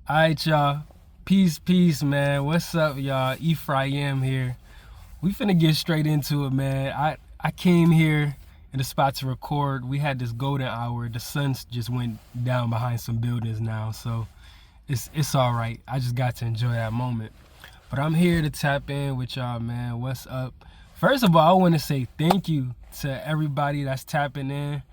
Alright, y'all. Peace, man. What's up, y'all? Ephraim here. We finna get straight into it, man. I came here in the spot to record. We had this golden hour. The sun just went down behind some buildings now, so it's all right. I just got to enjoy that moment. But I'm here to tap in with y'all, man. What's up? First of all, I want to say thank you to everybody that's tapping in.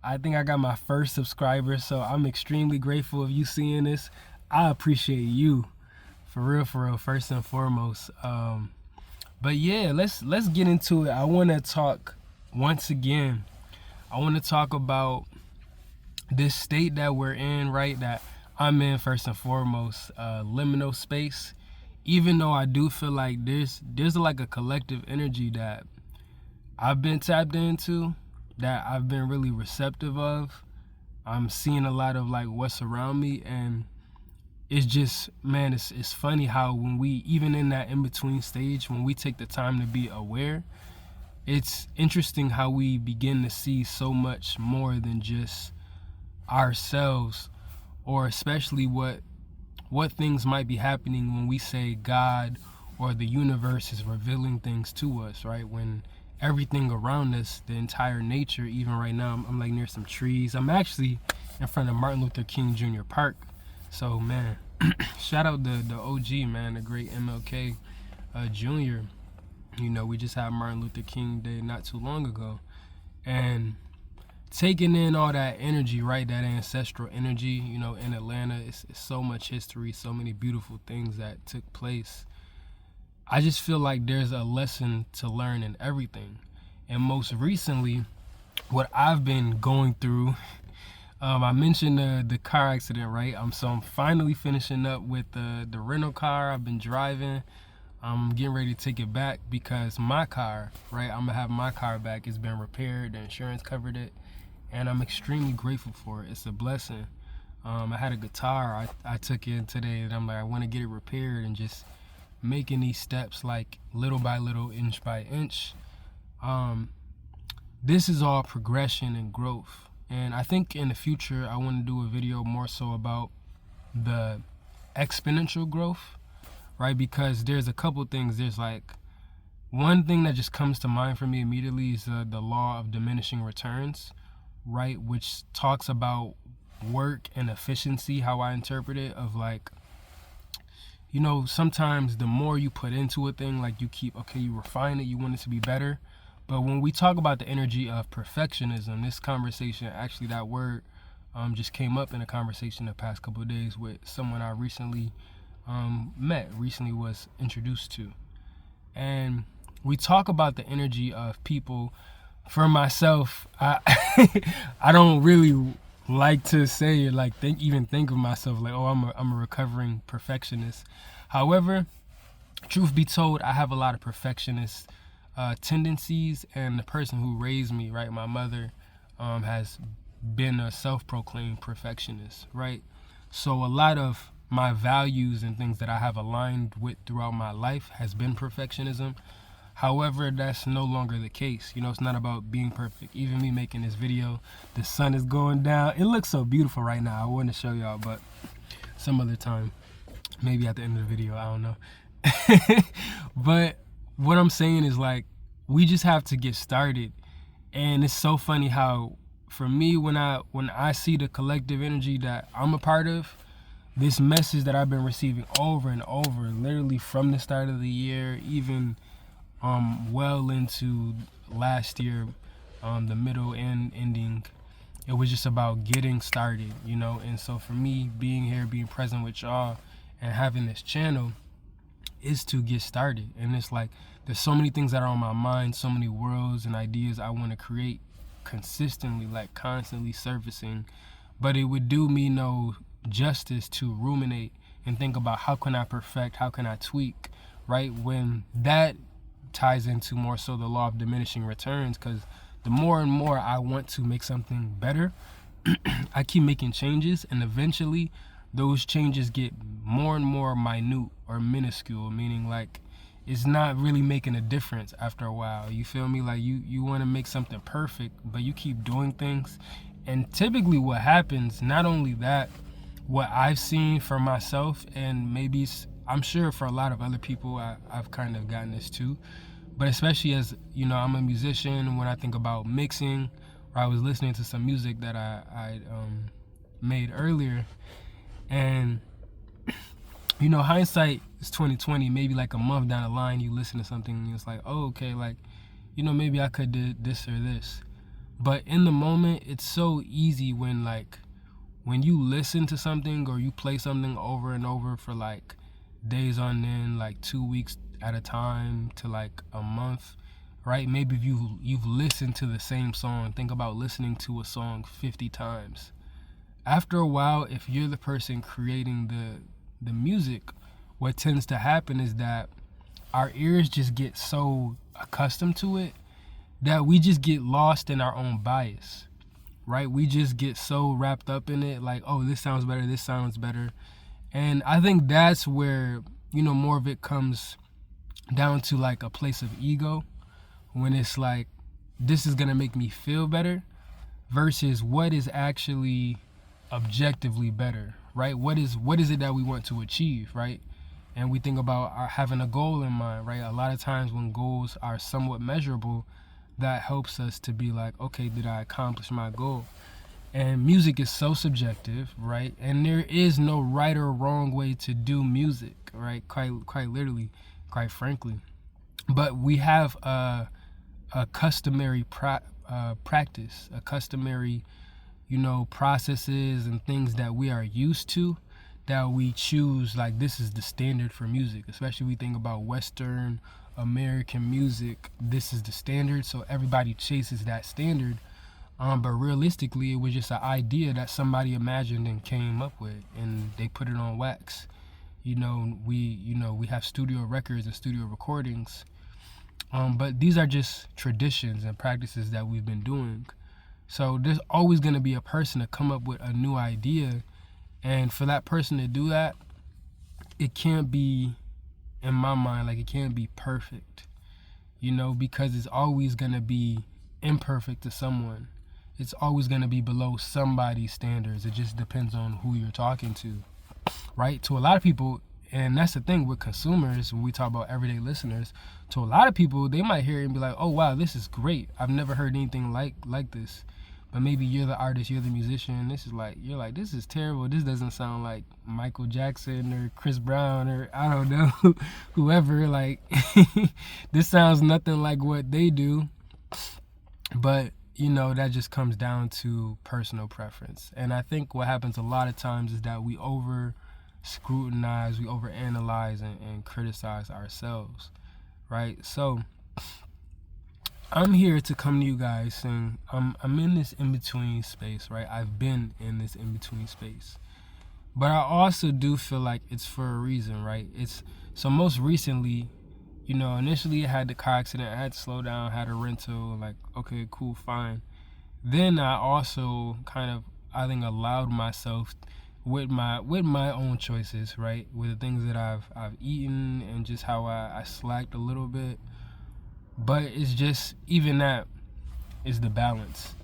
I think I got my first subscriber, so I'm extremely grateful of you seeing this. I appreciate you, for real, first and foremost. But yeah, let's get into it. I want to talk once again. I want to talk about this state that we're in, right? That I'm in first and foremost, liminal space. Even though I do feel like there's like a collective energy that I've been tapped into, that I've been really receptive of. I'm seeing a lot of like what's around me, and it's just, man, it's funny how when we, even in that in-between stage, when we take the time to be aware, it's interesting how we begin to see so much more than just ourselves, or especially what things might be happening when we say God or the universe is revealing things to us, right? When everything around us, the entire nature, even right now, I'm like near some trees. I'm actually in front of Martin Luther King Jr. Park. So, man, shout out the OG, man, the great MLK Jr. You know, we just had Martin Luther King Day not too long ago. And taking in all that energy, right, that ancestral energy, you know, in Atlanta, it's so much history, so many beautiful things that took place. I just feel like there's a lesson to learn in everything. And most recently, what I've been going through, I mentioned the car accident, right? I'm finally finishing up with the rental car I've been driving. I'm getting ready to take it back because my car, right? I'm gonna have my car back. It's been repaired. The insurance covered it, and I'm extremely grateful for it. It's a blessing. I had a guitar I took in today, and I'm like, I want to get it repaired, and just making these steps like little by little, inch by inch. This is all progression and growth. And I think in the future, I want to do a video more so about the exponential growth, right? Because there's a couple things. There's like one thing that just comes to mind for me immediately is the law of diminishing returns, right? Which talks about work and efficiency, how I interpret it, of like, you know, sometimes the more you put into a thing, like you refine it, you want it to be better. But when we talk about the energy of perfectionism, this conversation, actually that word just came up in a conversation the past couple of days with someone I recently recently was introduced to. And we talk about the energy of people. For myself, I I don't really like to say it, like even think of myself like, oh, I'm a recovering perfectionist. However, truth be told, I have a lot of perfectionist tendencies, and the person who raised me, right, my mother, has been a self-proclaimed perfectionist, right? So a lot of my values and things that I have aligned with throughout my life has been perfectionism. However, that's no longer the case. You know, it's not about being perfect. Even me making this video, the sun is going down. It looks so beautiful right now. I want to show y'all, but some other time, maybe at the end of the video, I don't know. But what I'm saying is, like, we just have to get started. And it's so funny how, for me, when I see the collective energy that I'm a part of, this message that I've been receiving over and over, literally from the start of the year, even well into last year, the middle and ending, it was just about getting started, you know. And so for me, being here, being present with y'all, and having this channel is to get started. And it's like, there's so many things that are on my mind, so many worlds and ideas I want to create consistently, like constantly surfacing. But it would do me no justice to ruminate and think about how can I perfect, how can I tweak, right? When that ties into more so the law of diminishing returns, because the more and more I want to make something better, I keep making changes, and eventually those changes get more and more minute or minuscule, meaning like it's not really making a difference after a while. You feel me? Like you want to make something perfect, but you keep doing things. And typically what happens, not only that, what I've seen for myself, and maybe I'm sure for a lot of other people, I've kind of gotten this too. But especially as you know, I'm a musician. When I think about mixing, or I was listening to some music that I made earlier, and you know, hindsight is 2020. Maybe like a month down the line, you listen to something and it's like, oh, okay, like, you know, maybe I could do this or this. But in the moment, it's so easy when you listen to something or you play something over and over for like days on end, like 2 weeks at a time to like a month, right? Maybe if you've listened to the same song, think about listening to a song 50 times. After a while, if you're the person creating the music, what tends to happen is that our ears just get so accustomed to it that we just get lost in our own bias, right? We just get so wrapped up in it, like, oh, this sounds better, this sounds better. And I think that's where, you know, more of it comes down to like a place of ego, when it's like, this is gonna make me feel better versus what is actually objectively better, right? What is it that we want to achieve, right? And we think about having a goal in mind, right? A lot of times when goals are somewhat measurable, that helps us to be like, okay, did I accomplish my goal? And music is so subjective, right? And there is no right or wrong way to do music, right? Quite literally, quite frankly. But we have a customary practice, a customary, you know, processes and things that we are used to, that we choose, like, this is the standard for music. Especially we think about Western American music, this is the standard, so everybody chases that standard. But realistically, it was just an idea that somebody imagined and came up with, and they put it on wax. We have studio records and studio recordings, but these are just traditions and practices that we've been doing. So there's always going to be a person to come up with a new idea, and for that person to do that, it can't be, in my mind, like, it can't be perfect, because it's always going to be imperfect to someone. It's always going to be below somebody's standards. It just depends on who you're talking to, right? To a lot of people, and that's the thing with consumers, when we talk about everyday listeners, to a lot of people, they might hear it and be like, oh, wow, this is great. I've never heard anything like this. But maybe you're the artist, you're the musician, you're like, this is terrible. This doesn't sound like Michael Jackson or Chris Brown or I don't know, whoever. Like, this sounds nothing like what they do. But, that just comes down to personal preference. And I think what happens a lot of times is that we over scrutinize, we over analyze and criticize ourselves, right? So I'm here to come to you guys saying I'm in this in-between space, right? I've been in this in-between space. But I also do feel like it's for a reason, right? So most recently, initially I had the car accident, I had to slow down, had a rental, like, okay, cool, fine. Then I also I think allowed myself with my own choices, right? With the things that I've eaten and just how I slacked a little bit. But it's just, even that is the balance.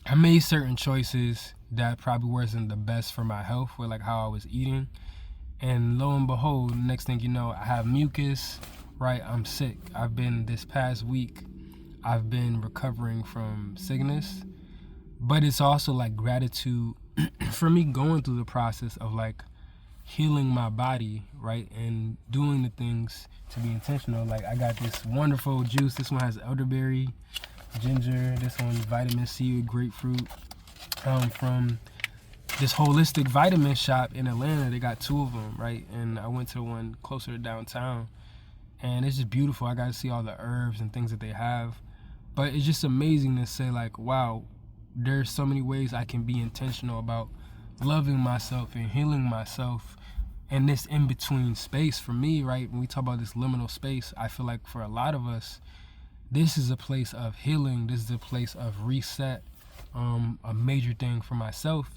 I made certain choices that probably wasn't the best for my health, with like how I was eating. And lo and behold, next thing you know, I have mucus, right? I'm sick. This past week, I've been recovering from sickness. But it's also like gratitude for me going through the process of like healing my body, right? And doing the things to be intentional. Like, I got this wonderful juice. This one has elderberry, ginger. This one's vitamin C with grapefruit. From this holistic vitamin shop in Atlanta. They got 2 of them, right? And I went to one closer to downtown. And it's just beautiful. I got to see all the herbs and things that they have. But it's just amazing to say, like, wow, there's so many ways I can be intentional about loving myself and healing myself. And this in-between space for me, right, when we talk about this liminal space, I feel like for a lot of us, this is a place of healing. This is a place of reset. A major thing for myself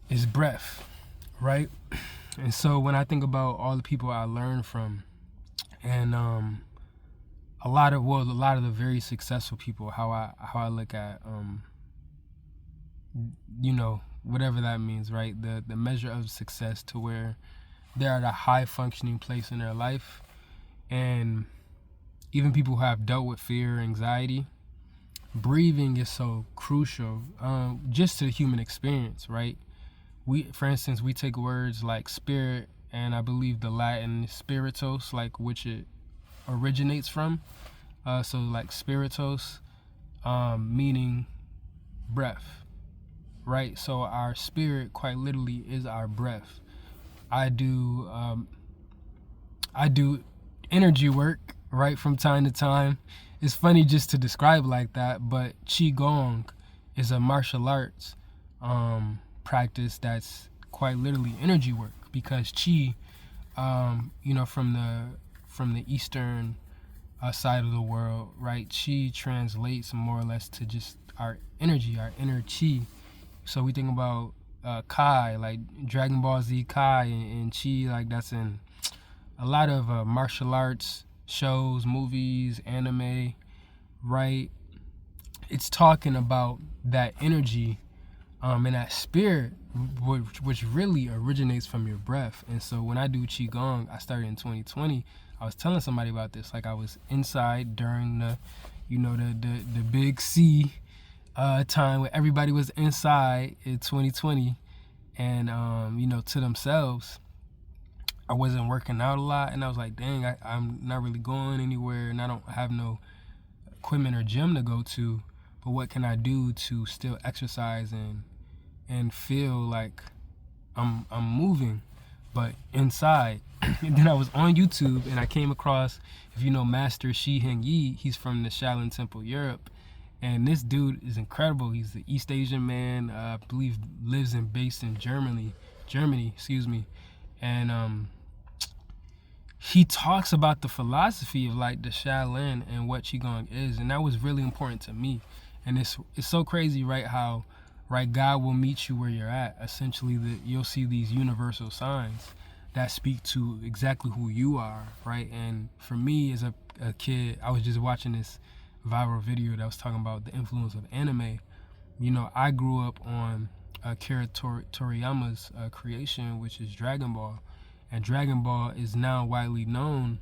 is breath, right? And so when I think about all the people I learned from, and a lot of the very successful people, how I look at whatever that means, right? The measure of success, to where they're at a high functioning place in their life. And even people who have dealt with fear, anxiety, breathing is so crucial, just to the human experience, right? For instance, we take words like spirit, and I believe the Latin spiritus, like which it originates from. So like spiritus, meaning breath, right? So our spirit quite literally is our breath. I do energy work, right, from time to time. It's funny just to describe like that, but Qigong is a martial arts practice that's quite literally energy work, because Qi, from the Eastern side of the world, right? Qi translates more or less to just our energy, our inner Qi. So we think about Kai, like Dragon Ball Z Kai, and Qi, like that's in a lot of martial arts shows, movies, anime, right? It's talking about that energy and that spirit, which really originates from your breath. And so when I do Qigong, I started in 2020. I was telling somebody about this. Like, I was inside during the big C time where everybody was inside in 2020, and to themselves. I wasn't working out a lot, and I was like, dang, I'm not really going anywhere, and I don't have no equipment or gym to go to. But what can I do to still exercise and feel like I'm moving, but inside? And then I was on YouTube, and I came across, if you know Master Shi Heng Yi, he's from the Shaolin Temple, Europe. And this dude is incredible. He's the East Asian man, I believe lives and based in Germany, and he talks about the philosophy of like the Shaolin and what Qigong is, and that was really important to me. And it's so crazy, right? How, right, God will meet you where you're at. Essentially, you'll see these universal signs that speak to exactly who you are, right? And for me, as a kid, I was just watching this viral video that was talking about the influence of anime. I grew up on Akira Toriyama's creation, which is Dragon Ball. And Dragon Ball is now widely known.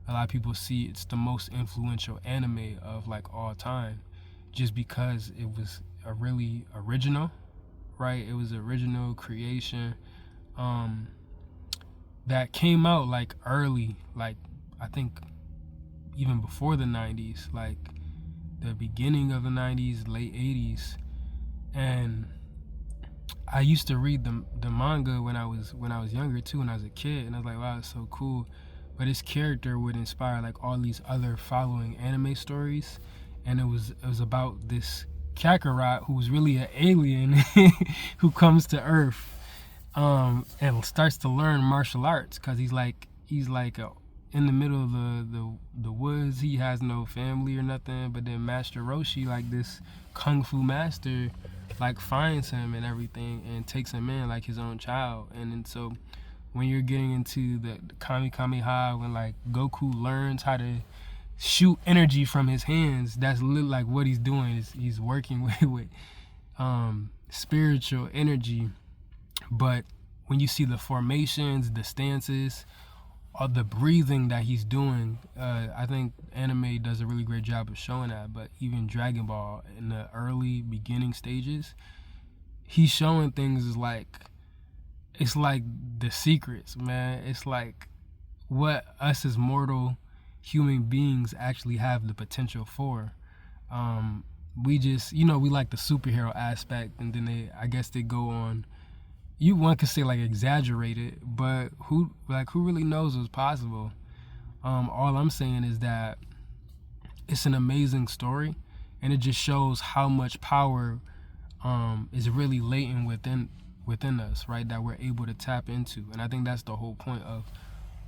A lot of people see it's the most influential anime of like all time, just because it was a really original, right? It was original creation that came out like early, like I think even before the 90s, like the beginning of the 90s, late 80s. And I used to read the manga when I was younger too, when I was a kid, and I was like, wow, it's so cool. But his character would inspire like all these other following anime stories, and it was about this Kakarot who was really an alien who comes to Earth and starts to learn martial arts, because he's like in the middle of the woods. He has no family or nothing, but then Master Roshi, like this kung fu master, like finds him and everything and takes him in like his own child. And then so when you're getting into the Kamehameha, when like Goku learns how to shoot energy from his hands, that's like what he's doing, is he's working with spiritual energy. But when you see the formations, the stances, or the breathing that he's doing, I think anime does a really great job of showing that. But even Dragon Ball, in the early beginning stages, he's showing things as like, it's like the secrets, man. It's like what us as mortal human beings actually have the potential for. We just, we like the superhero aspect, and then I guess they go on, one could say like exaggerated, but who really knows what's possible? All I'm saying is that it's an amazing story, and it just shows how much power is really latent within us, right? That we're able to tap into. And I think that's the whole point of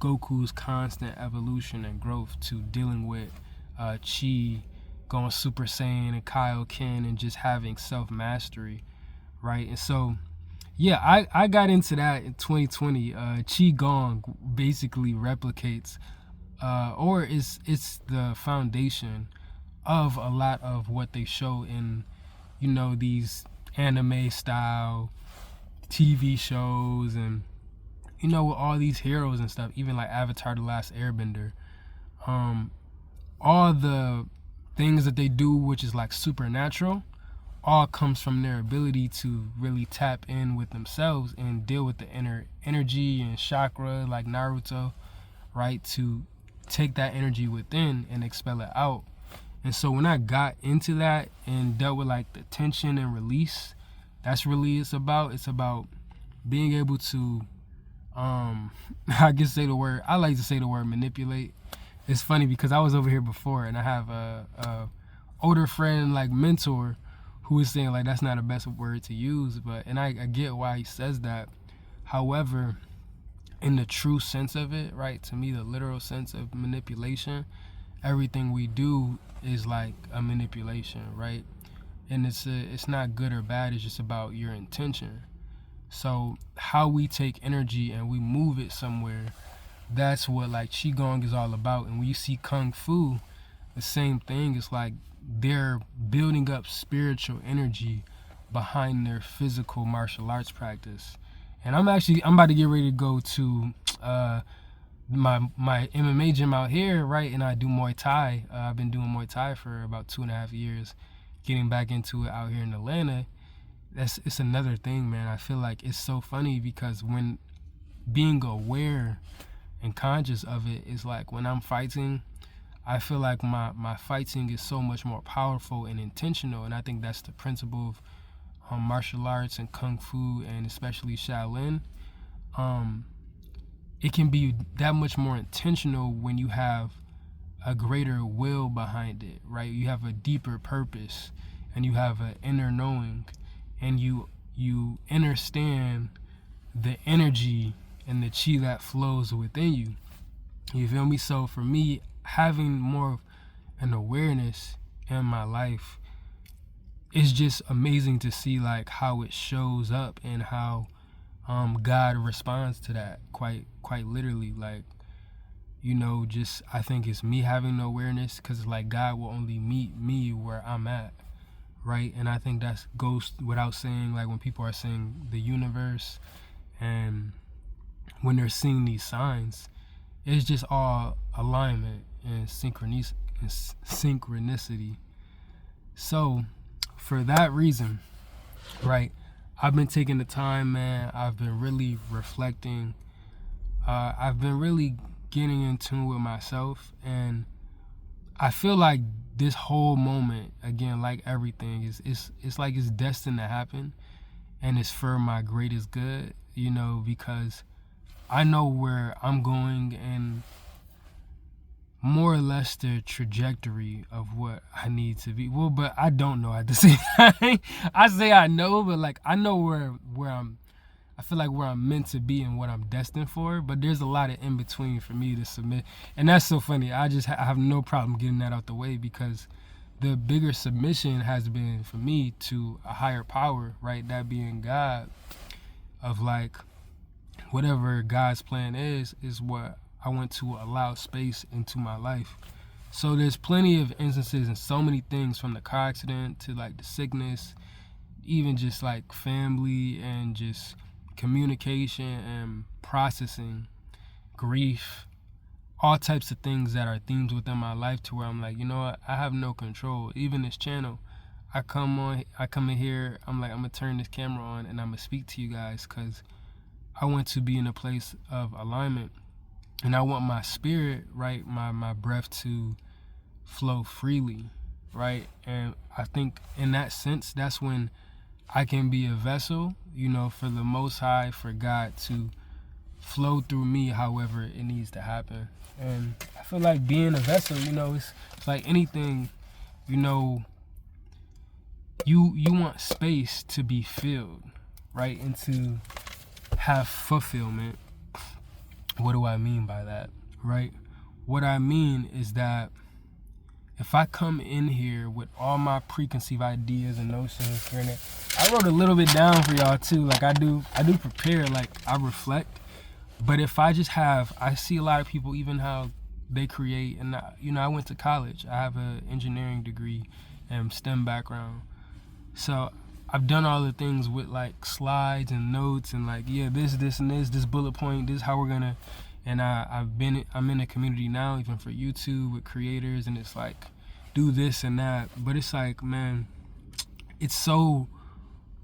Goku's constant evolution and growth, to dealing with Chi going Super Saiyan and Kaioken, and just having self-mastery, right? And so yeah, I got into that in 2020. Qigong basically replicates, or it's the foundation of a lot of what they show in, these anime style TV shows and, you know, with all these heroes and stuff, even like Avatar: The Last Airbender, all the things that they do, which is like supernatural, all comes from their ability to really tap in with themselves and deal with the inner energy and chakra, like Naruto, right? To take that energy within and expel it out. And so when I got into that and dealt with like the tension and release, that's really it's about. It's about being able to, I like to say the word manipulate. It's funny because I was over here before and I have a older friend, like mentor, who is saying like that's not the best word to use, and I get why he says that. However, in the true sense of it, right, to me, the literal sense of manipulation, everything we do is like a manipulation, right? And it's not good or bad, it's just about your intention. So how we take energy and we move it somewhere, that's what like Qigong is all about. And when you see Kung Fu, the same thing. It's like they're building up spiritual energy behind their physical martial arts practice. And I'm about to get ready to go to my MMA gym out here, right? And I do Muay Thai. I've been doing Muay Thai for about 2.5 years, getting back into it out here in Atlanta. It's another thing, man. I feel like it's so funny because when being aware and conscious of it is like when I'm fighting, I feel like my fighting is so much more powerful and intentional. And I think that's the principle of martial arts and Kung Fu, and especially Shaolin. It can be that much more intentional when you have a greater will behind it, right? You have a deeper purpose and you have an inner knowing, and you understand the energy and the chi that flows within you. You feel me? So for me, having more of an awareness in my life, it's just amazing to see like how it shows up and how God responds to that quite literally. Like, you know, just I think it's me having the awareness, because it's like God will only meet me where I'm at, right? And I think that goes without saying, like when people are saying the universe and when they're seeing these signs, it's just all alignment and synchronicity. So for that reason, right, I've been taking the time, man. I've been really reflecting. I've been really getting in tune with myself, and I feel like this whole moment, again, like everything, it's like it's destined to happen, and it's for my greatest good, you know, because I know where I'm going and more or less the trajectory of what I need to be. Well, but I don't know at the same time. I say I know, but like I know where I feel like where I'm meant to be and what I'm destined for, but there's a lot of in between for me to submit. And that's so funny. I have no problem getting that out the way, because the bigger submission has been for me to a higher power, right? That being God, of like whatever God's plan is what I want to allow space into my life. So there's plenty of instances and so many things, from the car accident to like the sickness, even just like family and just communication and processing, grief, all types of things that are themes within my life, to where I'm like, you know what, I have no control. Even this channel, I come in here, I'm like, I'm gonna turn this camera on and I'm gonna speak to you guys, because I want to be in a place of alignment. And I want my spirit, right, my breath to flow freely, right? And I think in that sense, that's when I can be a vessel, you know, for the Most High, for God to flow through me however it needs to happen. And I feel like being a vessel, you know, it's like anything, you know, you want space to be filled, right? And to have fulfillment. What do I mean by that, right? What I mean is that if I come in here with all my preconceived ideas and notions here and there, I wrote a little bit down for y'all too. Like I do prepare, like I reflect. But if I see a lot of people, even how they create, and you know, I went to college. I have an engineering degree and STEM background. So I've done all the things with like slides and notes and like, yeah, this and this bullet point, this is how we're gonna. And I'm in a community now, even for YouTube with creators, and it's like, do this and that. But it's like, man, it's so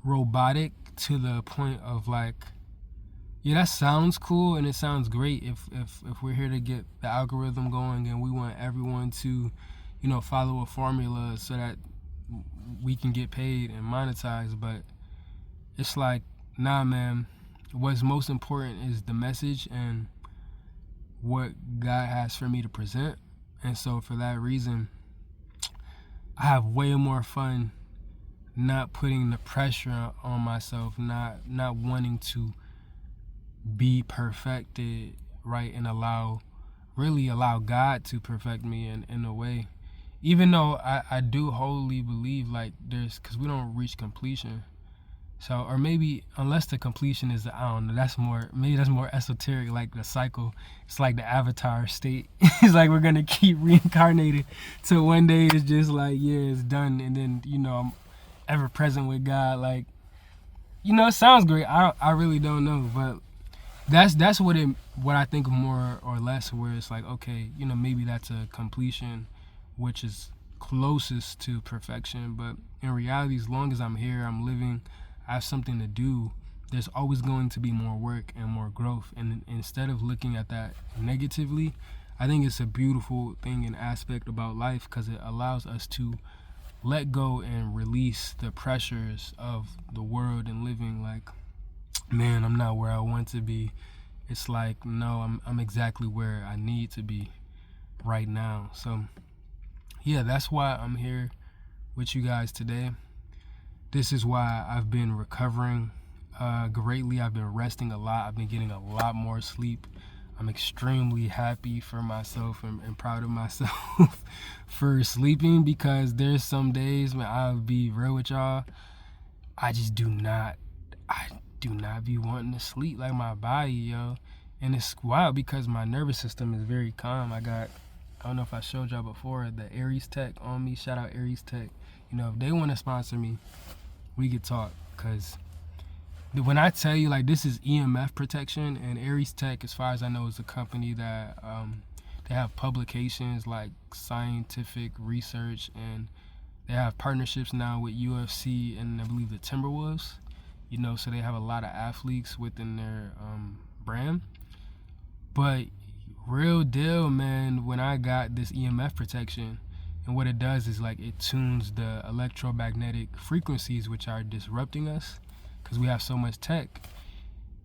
robotic to the point of like, yeah, that sounds cool and it sounds great if we're here to get the algorithm going and we want everyone to, follow a formula so that we can get paid and monetize. But it's like, nah, man, what's most important is the message and what God has for me to present. And so for that reason, I have way more fun not putting the pressure on myself, not wanting to be perfected, right? And allow God to perfect me in a way. Even though I do wholly believe like because we don't reach completion. So, or maybe unless the completion is, I don't know, that's more esoteric, like the cycle. It's like the avatar state. It's like we're going to keep reincarnating till one day it's just like, yeah, it's done. And then, I'm ever present with God. Like, it sounds great. I really don't know. But that's what I think of more or less, where it's like, okay, maybe that's a completion, which is closest to perfection. But in reality, as long as I'm here, I'm living, I have something to do, there's always going to be more work and more growth. And instead of looking at that negatively, I think it's a beautiful thing and aspect about life, because it allows us to let go and release the pressures of the world and living like, man, I'm not where I want to be. It's like, no, I'm exactly where I need to be right now. So yeah, that's why I'm here with you guys today. This is why I've been recovering greatly. I've been resting a lot. I've been getting a lot more sleep. I'm extremely happy for myself and proud of myself for sleeping, because there's some days when I'll be real with y'all, I do not be wanting to sleep, like my body, yo. And it's wild because my nervous system is very calm. I don't know if I showed y'all before, the Aries Tech on me. Shout out Aries Tech. If they want to sponsor me, we could talk. Because when I tell you, like, this is EMF protection, and Aries Tech, as far as I know, is a company that they have publications like scientific research, and they have partnerships now with UFC and I believe the Timberwolves. So they have a lot of athletes within their brand. But real deal, man, when I got this EMF protection, and what it does is like it tunes the electromagnetic frequencies which are disrupting us because we have so much tech.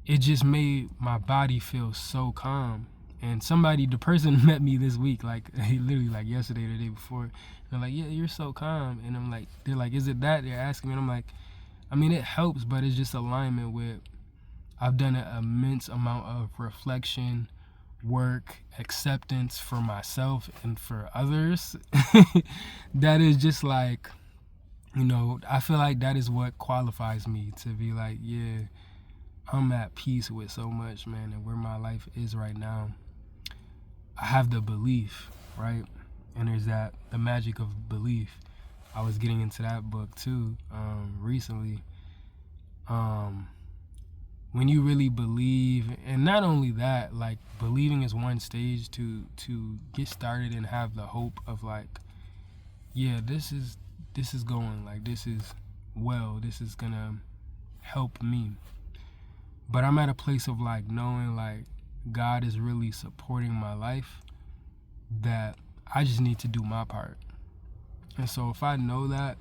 It just made my body feel so calm. And the person met me this week, like literally like yesterday or the day before. They're like, yeah, you're so calm. And I'm like, they're like, is it that? They're asking me, and I'm like, I mean, it helps, but it's just alignment with, I've done an immense amount of reflection, work, acceptance for myself and for others. That is just like, I feel like that is what qualifies me to be like, yeah, I'm at peace with so much, man, and where my life is right now. I have the belief, right? And there's the magic of belief. I was getting into that book too recently. When you really believe, and not only that, like, believing is one stage to get started and have the hope of like, yeah, this is going, like, this is gonna help me. But I'm at a place of like knowing like God is really supporting my life, that I just need to do my part. And so if I know that,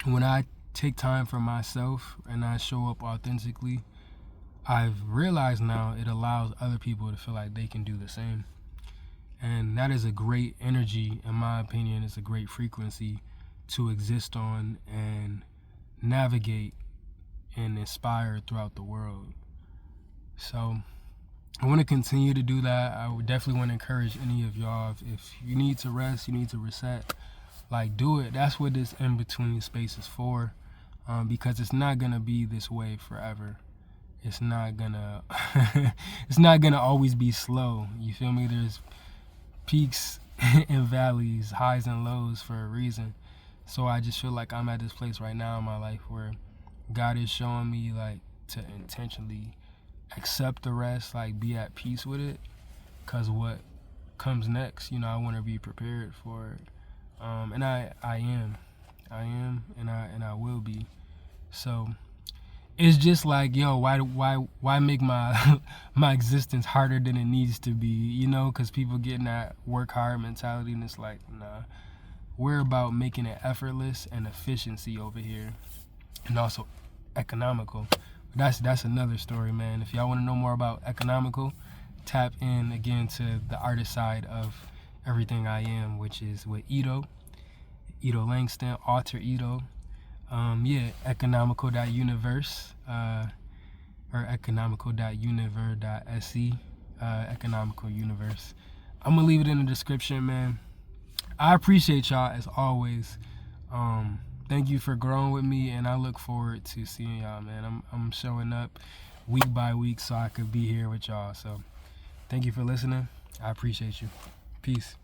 when I take time for myself and I show up authentically, I've realized now it allows other people to feel like they can do the same. And that is a great energy, in my opinion. It's a great frequency to exist on and navigate and inspire throughout the world. So I want to continue to do that. I would definitely want to encourage any of y'all, if you need to rest, you need to reset, like, do it. That's what this in-between space is for, because it's not going to be this way forever. It's not gonna always be slow. You feel me? There's peaks and valleys, highs and lows for a reason. So I just feel like I'm at this place right now in my life where God is showing me like to intentionally accept the rest, like be at peace with it, because what comes next, I want to be prepared for it. And I am, and I will be. So it's just like, yo, why make my my existence harder than it needs to be, because people getting that work hard mentality, and it's like, nah, we're about making it effortless and efficiency over here, and also economical. That's another story, man. If y'all want to know more about economical, tap in again to the artist side of everything I am, which is with Edo Langston, Alter Edo. Ekanamiko.universe, or Ekanamiko.univer.se, Ekanamiko Universe. I'm gonna leave it in the description, man. I appreciate y'all as always. Thank you for growing with me, and I look forward to seeing y'all, man. I'm showing up week by week so I could be here with y'all. So thank you for listening. I appreciate you. Peace.